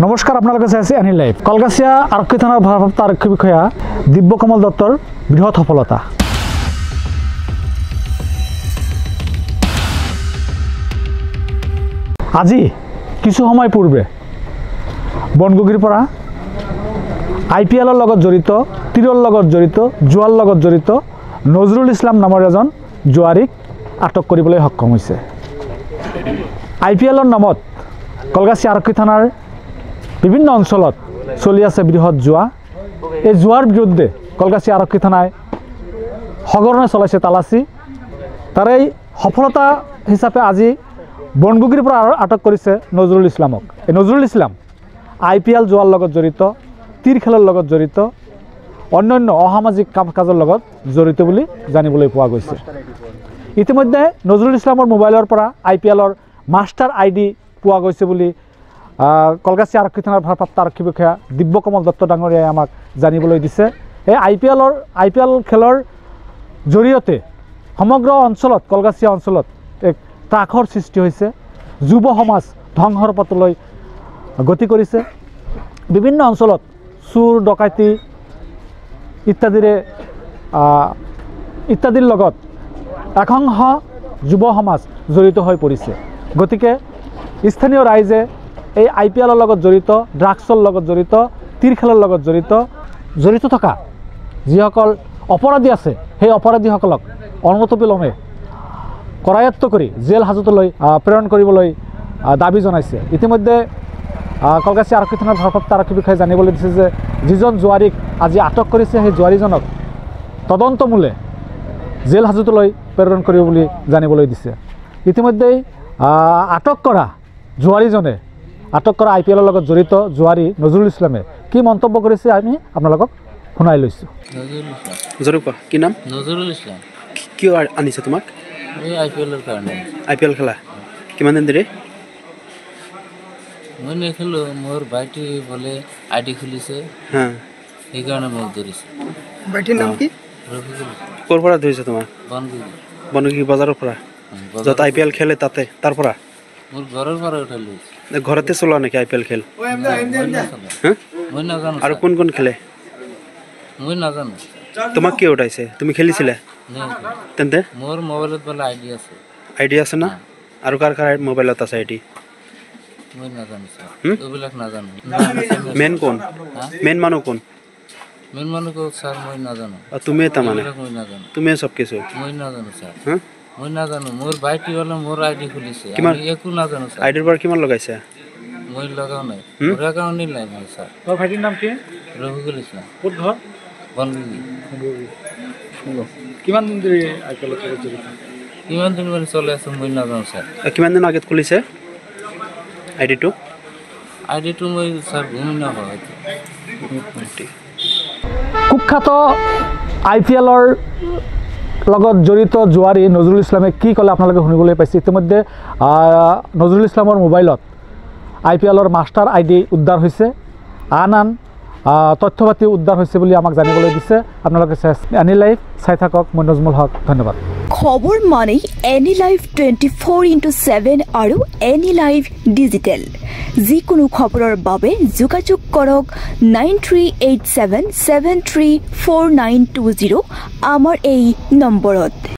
নমস্কাৰ আপোনালোকে চাই আছে এনি লাইভ। কলগাছিয়া আৰক্ষী থানাৰ ভাৰপ্ৰাপ্ত আৰক্ষী বিষয়া দিব্যকমল দত্তৰ বৃহৎ সফলতা। আজি কিছু সময় পূৰ্বে বনগুগিৰ পৰা IPLৰ লগত জড়িত, তীৰৰ লগত জড়িত, জুৱাৰ লগত জড়িত নজৰুল ইছলাম নামৰ এজন জুৱাৰীক আটক কৰিবলৈ সক্ষম হৈছে। IPLৰ নামত কলগাছিয়া আৰক্ষী থানাৰ বিভিন্ন অঞ্চলত চলি আছে বৃহৎ জুৱা। এই জুৱাৰ বিৰুদ্ধে কলগাছিয়া আৰক্ষী থানায় সঘনাই চলাইছে তালাচী। তাৰে সফলতা হিচাপে আজি বনগুগিৰ পৰা আটক কৰিছে নজৰুল ইছলামক। এই নজৰুল ইছলাম IPL জুৱাৰ লগত জড়িত, তীৰ খেলৰ লগত জড়িত, অন্যান্য অসামাজিক কাম কাজৰ লগত জড়িত বুলি জানিবলৈ পোৱা গৈছে। ইতিমধ্যে নজৰুল ইছলামৰ মোবাইলৰ পৰা IPLৰ মাষ্টাৰ ID পোৱা গৈছে বুলি কলগাছিয়া আৰক্ষী থানাৰ ভাৰপ্ৰাপ্ত আৰক্ষী বিষয়া দিব্যকমল দত্ত ডাঙৰীয়াই আমাক জানিবলৈ দিছে। এই IPL খেলৰ জৰিয়তে সমগ্ৰ অঞ্চলত, কলগাছিয়া অঞ্চলত এক ত্ৰাসৰ সৃষ্টি হৈছে। যুৱ সমাজ ধ্বংসৰ পথলৈ গতি কৰিছে। বিভিন্ন অঞ্চলত চুৰ ডকাইতি ইত্যাদিৰ লগত একাংশ যুৱ সমাজ জড়িত হৈ পৰিছে। গতিকে স্থানীয় ৰাইজে এই IPLৰ লগত জড়িত, ড্ৰাগছৰ লগত জড়িত, তীৰ খেলৰ লগত জড়িত থকা যিসকল অপৰাধী আছে, সেই অপৰাধীসকলক অনতিবিলম্বে কৰায়ত্ব কৰি জেল হাজতলৈ প্ৰেৰণ কৰিবলৈ দাবী জনাইছে। ইতিমধ্যে কলগাছিয়া আৰক্ষী থানাৰ ভাৰপ্ৰাপ্ত আৰক্ষী বিষয়াই জানিবলৈ দিছে যে যিজন জুৱাৰীক আজি আটক কৰিছে, সেই জুৱাৰীজনক তদন্তমূলে জেল হাজতলৈ প্ৰেৰণ কৰিব বুলি জানিবলৈ দিছে। ইতিমধ্যেই আটক কৰা IPLৰ লগত জড়িত জুৱাৰী নজৰুল ইছলামে কি মন্তব্য কৰিছে আমি আপোনালোকক শুনাই লৈছোঁ। কি নাম? নজৰুল ইছলাম। কিয় আনিছে তোমাক? IPLৰ কাৰণে। IPL খেলা কিমান দিন ধৰি? মই নেখেলো, মোৰ ভাইটি বোলে ID খুলিছে, সেইকাৰণে মোক ধৰিছে। ভাইটিৰ নাম কি? ক'ৰ পৰা ধৰিছে তোমাক? বনগুগি বজাৰৰ পৰা, য'ত IPL খেলে তাতে, তাৰ পৰা? মোৰ ঘৰৰ পৰা উঠাই লৈছে। ঘৰতে চলোৱা নেকি IPL খেল? মই নাজানো। আৰু কোন কোন খেলে? মই নাজানো। তোমাক কি উঠাইছে? তুমি খেলিছিলা? তেন্তে মোৰ মোবাইলত বোলে ID আছে না? আৰু কাৰ কাৰ মোবাইলত আছে ID? মই নাজানো ছাৰ, এইবিলাক নাজানো। মেইন কোন? মেইন মানুহ কোন? মেইন মানুহ কোন ছাৰ? মই নাজানো। তুমিয়ে তাৰমানে? মই নাজানো। তুমিয়ে চব কিছু? মই নাজানো ছাৰ, মই নাজানো। মোৰ ভাইটি বোলে মোৰ ID খুলিছে, একো নাজানো ছাৰ। IDৰ পৰা কিমান লগাইছে? মই লগাও নাই, মোৰ একাউণ্ট নাই মই ছাৰ। তোৰ ভাইটিৰ নাম কি? ৰফিকুল ইছলাম। ক'ত ঘৰ? বনগুগি। কিমান দিন ধৰি IPLৰ লগত জড়িত? কিমান দিন মানে চলি আছে মই নাজানো ছাৰ। কিমান দিন আগত খুলিছে ID-টো? ID-টো মই ছাৰ গমে নাপাওঁ। কুখ্যাত IPLৰ লগত জড়িত জুৱাৰী নজৰুল ইছলামে কি ক'লে আপোনালোকে শুনিবলৈ পাইছে। ইতিমধ্যে নজৰুল ইছলামৰ মোবাইলত IPLৰ মাষ্টাৰ ID উদ্ধাৰ হৈছে, আন তথ্য পাতি উদ্ধাৰ হৈছে বুলি আমাক জানিবলৈ দিছে। আপোনালোকে এনি লাইভ চাই থাকক। মই নজমুল হক, ধন্যবাদ। খবৰ মানে এনি লাইভ 24/7 আৰু এনি লাইভ ডিজিটেল। যিকোনো খবৰৰ বাবে যোগাযোগ কৰক 9387734920 আমাৰ এই নম্বৰত।